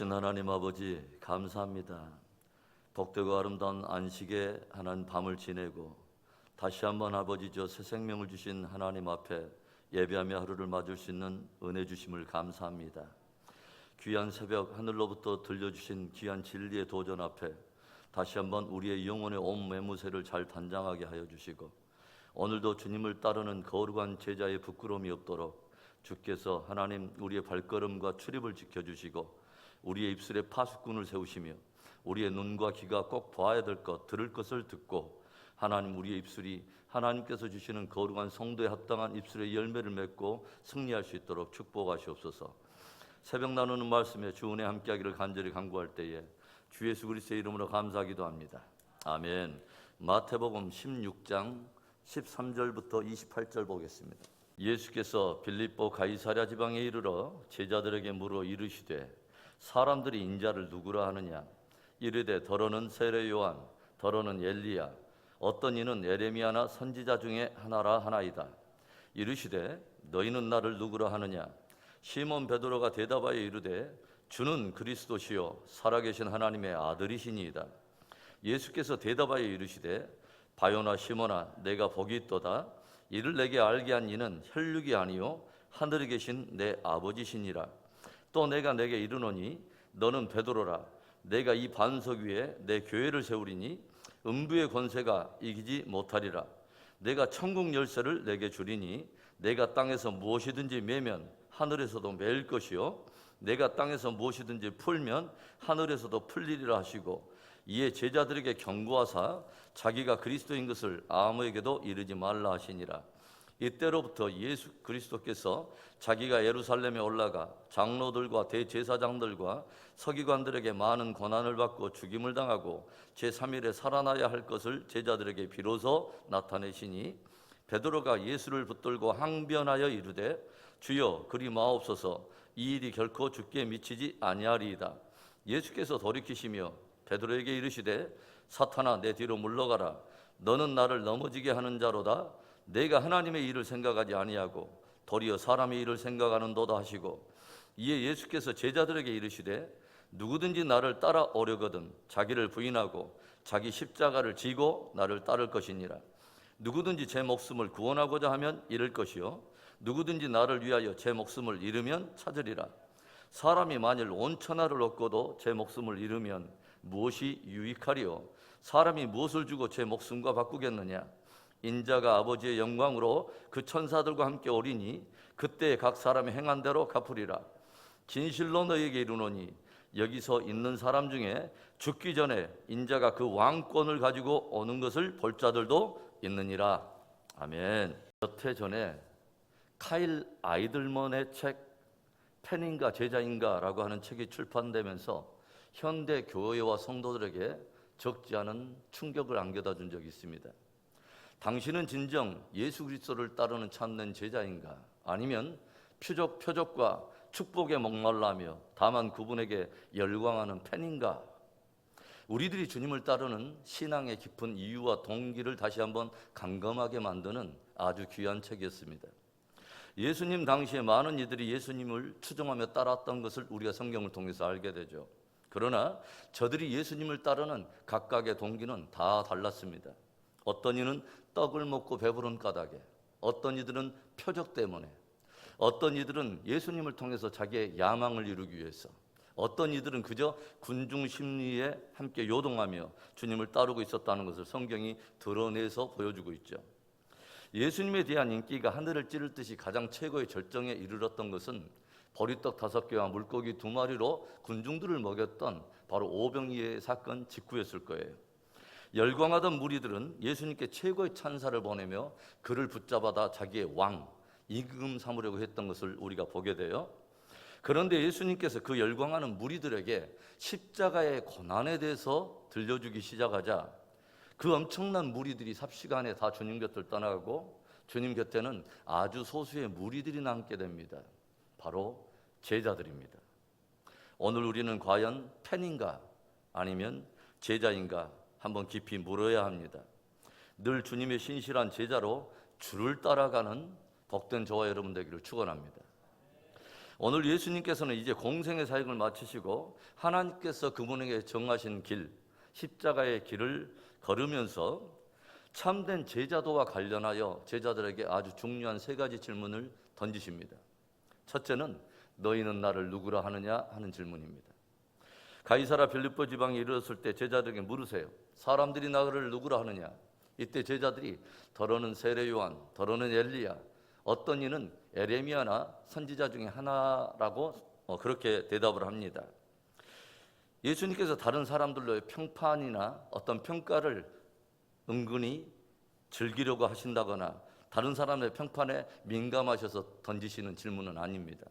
살아계신 하나님 아버지 감사합니다. 복되고 아름다운 안식에 하나님 밤을 지내고 다시 한번 아버지 새 생명을 주신 하나님 앞에 예배하며 하루를 맞을 수 있는 은혜 주심을 감사합니다. 귀한 새벽 하늘로부터 들려주신 귀한 진리의 도전 앞에 다시 한번 우리의 영혼의 온 매무새를 잘 단장하게 하여 주시고 오늘도 주님을 따르는 거룩한 제자의 부끄러움이 없도록 주께서 하나님 우리의 발걸음과 출입을 지켜주시고 우리의 입술에 파수꾼을 세우시며 우리의 눈과 귀가 꼭 봐야 될 것, 들을 것을 듣고 하나님 우리의 입술이 하나님께서 주시는 거룩한 성도에 합당한 입술의 열매를 맺고 승리할 수 있도록 축복하시옵소서. 새벽 나누는 말씀에 주 은혜 함께하기를 간절히 간구할 때에 주 예수 그리스도의 이름으로 감사하기도 합니다. 아멘. 마태복음 16장 13절부터 28절 보겠습니다. 예수께서 빌립보 가이사랴 지방에 이르러 제자들에게 물어 이르시되 사람들이 인자를 누구라 하느냐? 이르되 더러는 세례 요한, 더러는 엘리야, 어떤 이는 에레미야나 선지자 중에 하나라 하나이다. 이르시되 너희는 나를 누구라 하느냐? 시몬 베드로가 대답하여 이르되 주는 그리스도시요 살아계신 하나님의 아들이시니이다. 예수께서 대답하여 이르시되 바요나 시몬아 내가 복이 있도다. 이를 내게 알게 한 이는 혈육이 아니요 하늘에 계신 내 아버지시니라. 또 내가 내게 이르노니 너는 베드로라. 내가 이 반석 위에 내 교회를 세우리니 음부의 권세가 이기지 못하리라. 내가 천국 열쇠를 내게 주리니 내가 땅에서 무엇이든지 매면 하늘에서도 매일 것이요 내가 땅에서 무엇이든지 풀면 하늘에서도 풀리리라 하시고 이에 제자들에게 경고하사 자기가 그리스도인 것을 아무에게도 이르지 말라 하시니라. 이때로부터 예수 그리스도께서 자기가 예루살렘에 올라가 장로들과 대제사장들과 서기관들에게 많은 고난을 받고 죽임을 당하고 제3일에 살아나야 할 것을 제자들에게 비로소 나타내시니 베드로가 예수를 붙들고 항변하여 이르되 주여 그리 마옵소서 이 일이 결코 주께 미치지 아니하리이다. 예수께서 돌이키시며 베드로에게 이르시되 사탄아 내 뒤로 물러가라. 너는 나를 넘어지게 하는 자로다. 내가 하나님의 일을 생각하지 아니하고 도리어 사람의 일을 생각하는도다 하시고 이에 예수께서 제자들에게 이르시되 누구든지 나를 따라오려거든 자기를 부인하고 자기 십자가를 지고 나를 따를 것이니라. 누구든지 제 목숨을 구원하고자 하면 잃을 것이요 누구든지 나를 위하여 제 목숨을 잃으면 찾으리라. 사람이 만일 온 천하를 얻고도 제 목숨을 잃으면 무엇이 유익하리요? 사람이 무엇을 주고 제 목숨과 바꾸겠느냐? 인자가 아버지의 영광으로 그 천사들과 함께 오리니 그때 각 사람이 행한 대로 갚으리라. 진실로 너희에게 이르노니 여기서 있는 사람 중에 죽기 전에 인자가 그 왕권을 가지고 오는 것을 볼 자들도 있느니라. 아멘. 몇 해 전에 카일 아이들먼의 책 팬인가 제자인가라고 하는 책이 출판되면서 현대 교회와 성도들에게 적지 않은 충격을 안겨다 준 적이 있습니다. 당신은 진정 예수 그리스도를 따르는 참된 제자인가? 아니면 표적과 축복에 목말라하며 다만 그분에게 열광하는 팬인가? 우리들이 주님을 따르는 신앙의 깊은 이유와 동기를 다시 한번 감감하게 만드는 아주 귀한 책이었습니다. 예수님 당시에 많은 이들이 예수님을 추종하며 따랐던 것을 우리가 성경을 통해서 알게 되죠. 그러나 저들이 예수님을 따르는 각각의 동기는 다 달랐습니다. 어떤 이는 떡을 먹고 배부른 까닭에, 어떤 이들은 표적 때문에, 어떤 이들은 예수님을 통해서 자기의 야망을 이루기 위해서, 어떤 이들은 그저 군중 심리에 함께 요동하며 주님을 따르고 있었다는 것을 성경이 드러내서 보여주고 있죠. 예수님에 대한 인기가 하늘을 찌를 듯이 가장 최고의 절정에 이르렀던 것은 보리떡 5개와 물고기 2마리로 군중들을 먹였던 바로 오병이의 사건 직후였을 거예요. 열광하던 무리들은 예수님께 최고의 찬사를 보내며 그를 붙잡아다 자기의 왕, 임금 삼으려고 했던 것을 우리가 보게 돼요. 그런데 예수님께서 그 열광하는 무리들에게 십자가의 고난에 대해서 들려주기 시작하자 그 엄청난 무리들이 삽시간에 다 주님 곁을 떠나가고 주님 곁에는 아주 소수의 무리들이 남게 됩니다. 바로 제자들입니다. 오늘 우리는 과연 팬인가 아니면 제자인가 한번 깊이 물어야 합니다. 늘 주님의 신실한 제자로 주를 따라가는 복된 저와 여러분 되기를 축원합니다. 오늘 예수님께서는 이제 공생의 사역을 마치시고 하나님께서 그분에게 정하신 길, 십자가의 길을 걸으면서 참된 제자도와 관련하여 제자들에게 아주 중요한 세 가지 질문을 던지십니다. 첫째는 너희는 나를 누구라 하느냐 하는 질문입니다. 가이사라 빌립보 지방에 이르렀을 때 제자들에게 물으세요. 사람들이 나를 누구라 하느냐? 이때 제자들이 더러는 세례 요한, 더러는 엘리야, 어떤 이는 에레미야나 선지자 중에 하나라고 그렇게 대답을 합니다. 예수님께서 다른 사람들로의 평판이나 어떤 평가를 은근히 즐기려고 하신다거나 다른 사람의 평판에 민감하셔서 던지시는 질문은 아닙니다.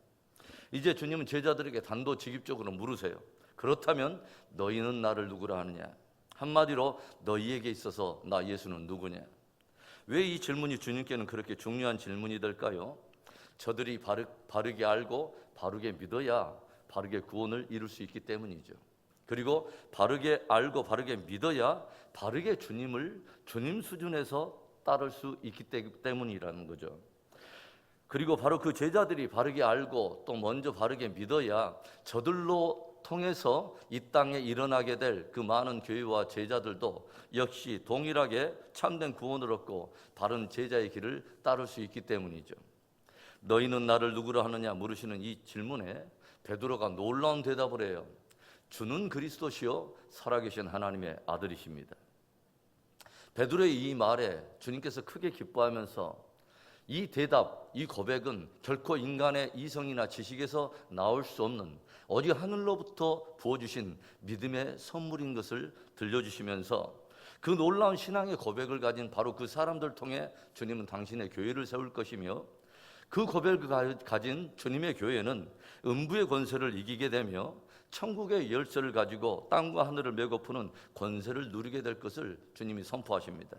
이제 주님은 제자들에게 단도직입적으로 물으세요. 그렇다면 너희는 나를 누구라 하느냐? 한마디로 너희에게 있어서 나 예수는 누구냐? 왜 이 질문이 주님께는 그렇게 중요한 질문이 될까요? 저들이 바르게 알고 바르게 믿어야 바르게 구원을 이룰 수 있기 때문이죠. 그리고 바르게 알고 바르게 믿어야 바르게 주님을 주님 수준에서 따를 수 있기 때문이라는 거죠. 그리고 바로 그 제자들이 바르게 알고 또 먼저 바르게 믿어야 저들로 통해서 이 땅에 일어나게 될 그 많은 교회와 제자들도 역시 동일하게 참된 구원을 얻고 바른 제자의 길을 따를 수 있기 때문이죠. 너희는 나를 누구라 하느냐 물으시는 이 질문에 베드로가 놀라운 대답을 해요. 주는 그리스도시요 살아계신 하나님의 아들이십니다. 베드로의 이 말에 주님께서 크게 기뻐하면서 이 대답, 이 고백은 결코 인간의 이성이나 지식에서 나올 수 없는 오직 하늘로부터 부어주신 믿음의 선물인 것을 들려주시면서 그 놀라운 신앙의 고백을 가진 바로 그 사람들 통해 주님은 당신의 교회를 세울 것이며 그 고백을 가진 주님의 교회는 음부의 권세를 이기게 되며 천국의 열쇠를 가지고 땅과 하늘을 메고 푸는 권세를 누리게 될 것을 주님이 선포하십니다.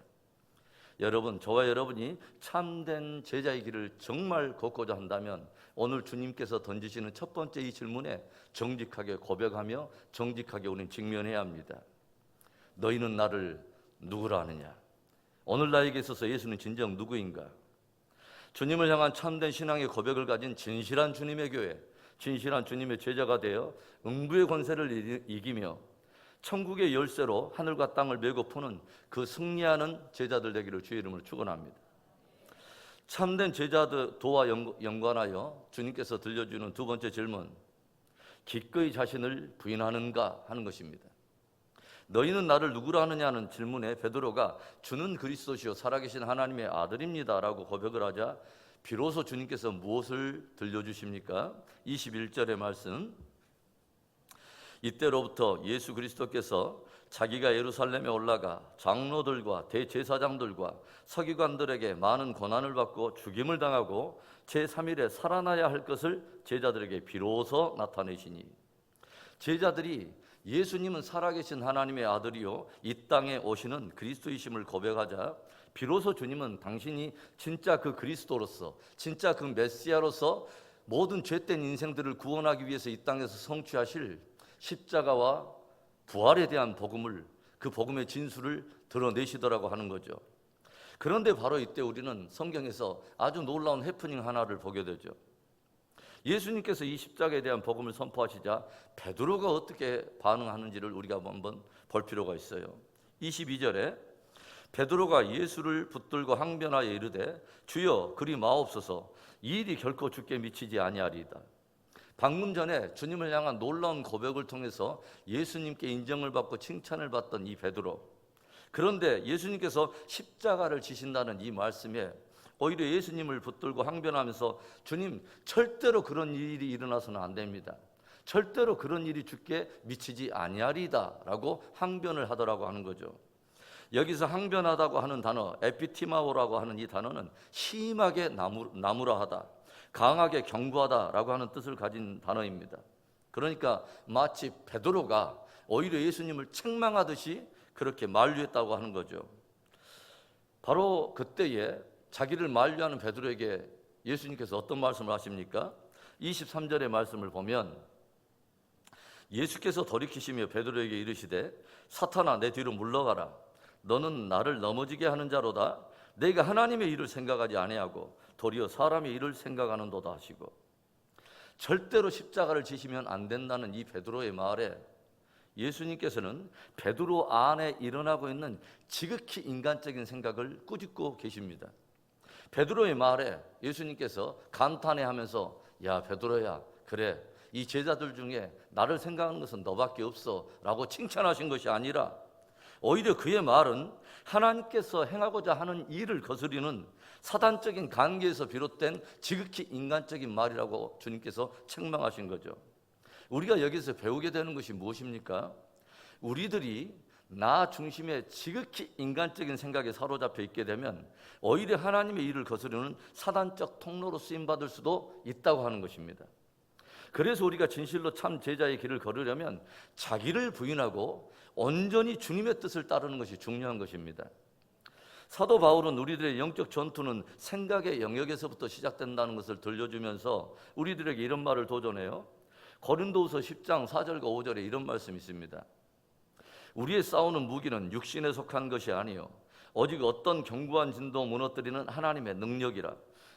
여러분, 저와 여러분이 참된 제자의 길을 정말 걷고자 한다면 오늘 주님께서 던지시는 첫 번째 이 질문에 정직하게 고백하며 정직하게 우리는 직면해야 합니다. 너희는 나를 누구라 하느냐? 오늘 나에게 있어서 예수는 진정 누구인가? 주님을 향한 참된 신앙의 고백을 가진 진실한 주님의 교회, 진실한 주님의 제자가 되어 음부의 권세를 이기며 천국의 열쇠로 하늘과 땅을 메고 푸는 그 승리하는 제자들 되기를 주의 이름으로 축원합니다. 참된 제자도와 연관하여 주님께서 들려주는 두 번째 질문, 기꺼이 자신을 부인하는가 하는 것입니다. 너희는 나를 누구라 하느냐는 질문에 베드로가 주는 그리스도시요 살아계신 하나님의 아들입니다 라고 고백을 하자 비로소 주님께서 무엇을 들려주십니까? 21절의 말씀, 이때로부터 예수 그리스도께서 자기가 예루살렘에 올라가 장로들과 대제사장들과 서기관들에게 많은 고난을 받고 죽임을 당하고 제3일에 살아나야 할 것을 제자들에게 비로소 나타내시니, 제자들이 예수님은 살아계신 하나님의 아들이요 이 땅에 오시는 그리스도이심을 고백하자 비로소 주님은 당신이 진짜 그 그리스도로서 진짜 그 메시아로서 모든 죄된 인생들을 구원하기 위해서 이 땅에서 성취하실 십자가와 부활에 대한 복음을, 그 복음의 진술을 드러내시더라고 하는 거죠. 그런데 바로 이때 우리는 성경에서 아주 놀라운 해프닝 하나를 보게 되죠. 예수님께서 이 십자가에 대한 복음을 선포하시자 베드로가 어떻게 반응하는지를 우리가 한번 볼 필요가 있어요. 22절에 베드로가 예수를 붙들고 항변하여 이르되 주여 그리 마옵소서, 이 일이 결코 주께 미치지 아니하리이다. 방금 전에 주님을 향한 놀라운 고백을 통해서 예수님께 인정을 받고 칭찬을 받던 이 베드로, 그런데 예수님께서 십자가를 지신다는 이 말씀에 오히려 예수님을 붙들고 항변하면서 주님 절대로 그런 일이 일어나서는 안 됩니다, 절대로 그런 일이 주께 미치지 아니하리다 라고 항변을 하더라고 하는 거죠. 여기서 항변하다고 하는 단어 에피티마오라고 하는 이 단어는 심하게 나무라 하다, 강하게 경고하다라고 하는 뜻을 가진 단어입니다. 그러니까 마치 베드로가 오히려 예수님을 책망하듯이 그렇게 만류했다고 하는 거죠. 바로 그때에 자기를 만류하는 베드로에게 예수님께서 어떤 말씀을 하십니까? 23절의 말씀을 보면 예수께서 돌이키시며 베드로에게 이르시되 사탄아 내 뒤로 물러가라, 너는 나를 넘어지게 하는 자로다. 내가 하나님의 일을 생각하지 아니하고 도리어 사람의 일을 생각하는도다 하시고, 절대로 십자가를 지시면 안 된다는 이 베드로의 말에 예수님께서는 베드로 안에 일어나고 있는 지극히 인간적인 생각을 꾸짖고 계십니다. 베드로의 말에 예수님께서 감탄해하면서 야 베드로야, 그래 이 제자들 중에 나를 생각하는 것은 너밖에 없어 라고 칭찬하신 것이 아니라 오히려 그의 말은 하나님께서 행하고자 하는 일을 거스리는 사단적인 관계에서 비롯된 지극히 인간적인 말이라고 주님께서 책망하신 거죠. 우리가 여기서 배우게 되는 것이 무엇입니까? 우리들이 나 중심의 지극히 인간적인 생각에 사로잡혀 있게 되면 오히려 하나님의 일을 거스르는 사단적 통로로 쓰임받을 수도 있다고 하는 것입니다. 그래서 우리가 진실로 참 제자의 길을 걸으려면 자기를 부인하고 온전히 주님의 뜻을 따르는 것이 중요한 것입니다. 사도 바울은 우리들의 영적 전투는 생각의 영역에서부터 시작된다는 것을 들려주면서 우리들에게 이런 말을 도전해요. 고린도후서 10장 4절과 5절에 이런 말씀이 있습니다. 우리의 싸우는 무기는 육신에 속한 것이 아니요 오직 어떤 견고한 진도 무너뜨리는 하나님의 능력이라.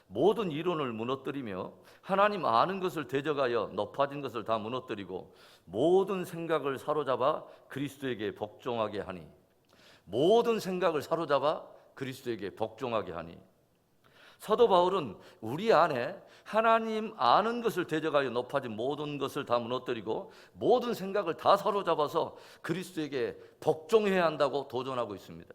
모든 이론을 무너뜨리며 하나님 아는 것을 대적하여 높아진 것을 다 무너뜨리고 모든 생각을 사로잡아 그리스도에게 복종하게 하니. 모든 생각을 사로잡아 그리스도에게 복종하게 하니. 사도 바울은 우리 안에 하나님 아는 것을 대적하여 높아진 모든 것을 다 무너뜨리고 모든 생각을 다 사로잡아서 그리스도에게 복종해야 한다고 도전하고 있습니다.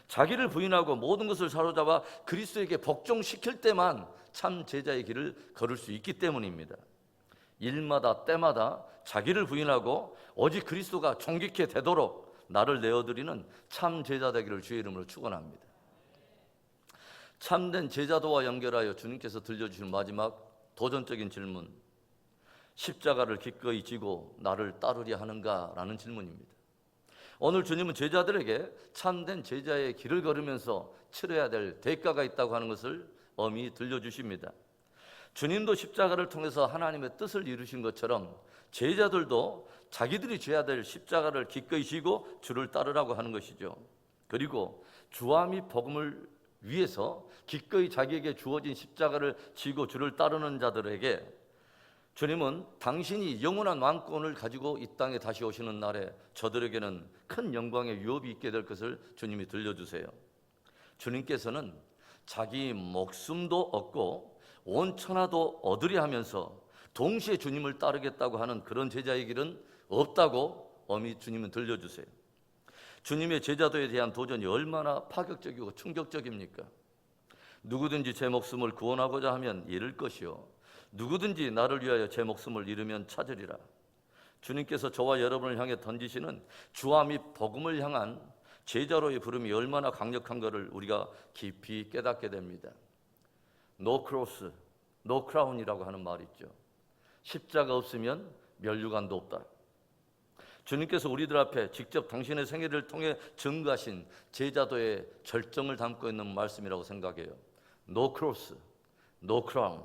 자기를 부인하고 모든 것을 사로잡아 그리스도에게 복종시킬 때만 참 제자의 길을 걸을 수 있기 때문입니다. 일마다 때마다 자기를 부인하고 오직 그리스도가 존귀케 되도록 나를 내어드리는 참 제자 되기를 주의 이름으로 축원합니다. 참된 제자도와 연결하여 주님께서 들려주신 마지막 도전적인 질문, 십자가를 기꺼이 지고 나를 따르려 하는가? 라는 질문입니다. 오늘 주님은 제자들에게 참된 제자의 길을 걸으면서 치러야 될 대가가 있다고 하는 것을 엄히 들려주십니다. 주님도 십자가를 통해서 하나님의 뜻을 이루신 것처럼 제자들도 자기들이 져야 될 십자가를 기꺼이 지고 주를 따르라고 하는 것이죠. 그리고 주와 및 복음을 위해서 기꺼이 자기에게 주어진 십자가를 지고 주를 따르는 자들에게 주님은 당신이 영원한 왕권을 가지고 이 땅에 다시 오시는 날에 저들에게는 큰 영광의 유업이 있게 될 것을 주님이 들려주세요. 주님께서는 자기 목숨도 얻고 온 천하도 얻으려 하면서 동시에 주님을 따르겠다고 하는 그런 제자의 길은 없다고 엄히 주님은 들려주세요. 주님의 제자도에 대한 도전이 얼마나 파격적이고 충격적입니까? 누구든지 제 목숨을 구원하고자 하면 잃을 것이요 누구든지 나를 위하여 제 목숨을 잃으면 찾으리라. 주님께서 저와 여러분을 향해 던지시는 주와 및 복음을 향한 제자로의 부름이 얼마나 강력한 것을 우리가 깊이 깨닫게 됩니다. No cross, no crown이라고 하는 말이 있죠. 십자가 없으면 멸류관도 없다. 주님께서 우리들 앞에 직접 당신의 생애를 통해 증거하신 제자도의 절정을 담고 있는 말씀이라고 생각해요. No cross, no crown.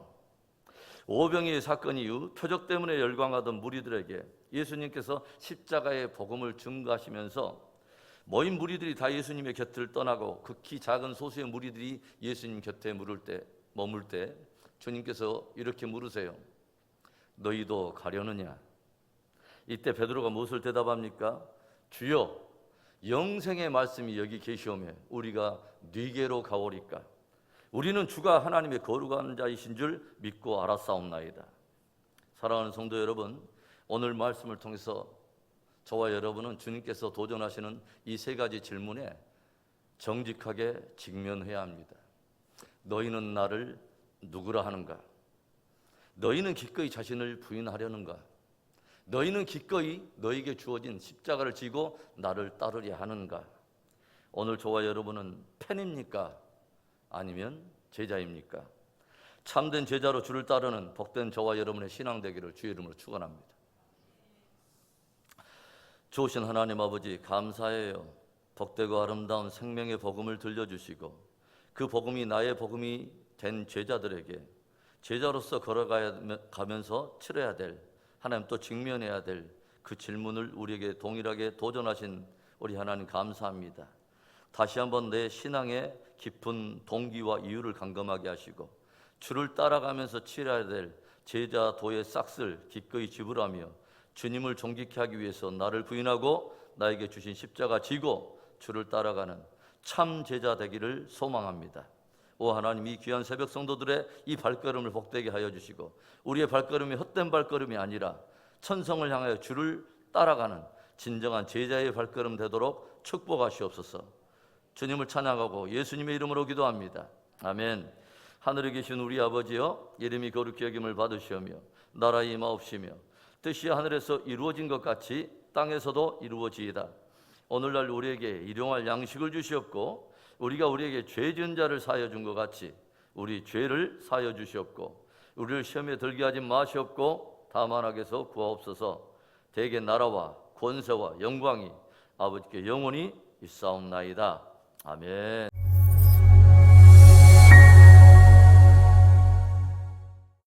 오병이의 사건 이후 표적 때문에 열광하던 무리들에게 예수님께서 십자가의 복음을 증거하시면서 모인 무리들이 다 예수님의 곁을 떠나고 극히 작은 소수의 무리들이 예수님 곁에 머물 때 주님께서 이렇게 물으세요. 너희도 가려느냐? 이때 베드로가 무엇을 대답합니까? 주여, 영생의 말씀이 여기 계시오매 우리가 네게로 가오리까? 우리는 주가 하나님의 거룩한 자이신 줄 믿고 알았사옵나이다. 사랑하는 성도 여러분, 오늘 말씀을 통해서 저와 여러분은 주님께서 도전하시는 이 세 가지 질문에 정직하게 직면해야 합니다. 너희는 나를 누구라 하는가? 너희는 기꺼이 자신을 부인하려는가? 너희는 기꺼이 너에게 주어진 십자가를 지고 나를 따르려 하는가? 오늘 저와 여러분은 팬입니까? 아니면 제자입니까? 참된 제자로 주를 따르는 복된 저와 여러분의 신앙 되기를 주의 이름으로 축원합니다. 좋으신 하나님 아버지 감사해요. 복되고 아름다운 생명의 복음을 들려주시고 그 복음이 나의 복음이 된 제자들에게 제자로서 걸어가면서 치러야 될 하나님 또 직면해야 될 그 질문을 우리에게 동일하게 도전하신 우리 하나님 감사합니다. 다시 한번 내 신앙의 깊은 동기와 이유를 감금하게 하시고 주를 따라가면서 치러야 될 제자 도의 싹을 기꺼이 지불하며 주님을 존귀케 하기 위해서 나를 부인하고 나에게 주신 십자가 지고 주를 따라가는 참 제자 되기를 소망합니다. 오 하나님, 이 귀한 새벽 성도들의 이 발걸음을 복되게 하여 주시고 우리의 발걸음이 헛된 발걸음이 아니라 천성을 향하여 주를 따라가는 진정한 제자의 발걸음 되도록 축복하시옵소서. 주님을 찬양하고 예수님의 이름으로 기도합니다. 아멘. 하늘에 계신 우리 아버지여, 이름이 거룩히 여김을 받으시오며 나라의 임하옵시며 뜻이 하늘에서 이루어진 것 같이 땅에서도 이루어지이다. 오늘날 우리에게 일용할 양식을 주시옵고 우리가 우리에게 죄 지은 자를 사하여 준 것 같이 우리 죄를 사하여 주시옵고 우리를 시험에 들게 하지 마시옵고 다만 악에서 구하옵소서. 대개 나라와 권세와 영광이 아버지께 영원히 있사옵나이다. 아멘.